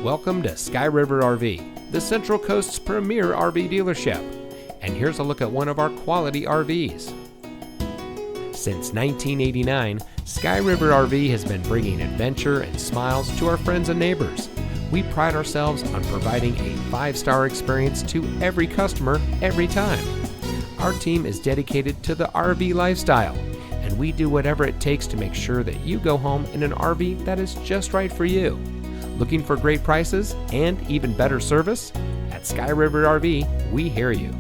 Welcome to Sky River RV, the Central Coast's premier RV dealership. And here's a look at one of our quality RVs. Since 1989, Sky River RV has been bringing adventure and smiles to our friends and neighbors. We pride ourselves on providing a 5-star experience to every customer every time. Our team is dedicated to the RV lifestyle, and we do whatever it takes to make sure that you go home in an RV that is just right for you. Looking for great prices and even better service? At Sky River RV, we hear you.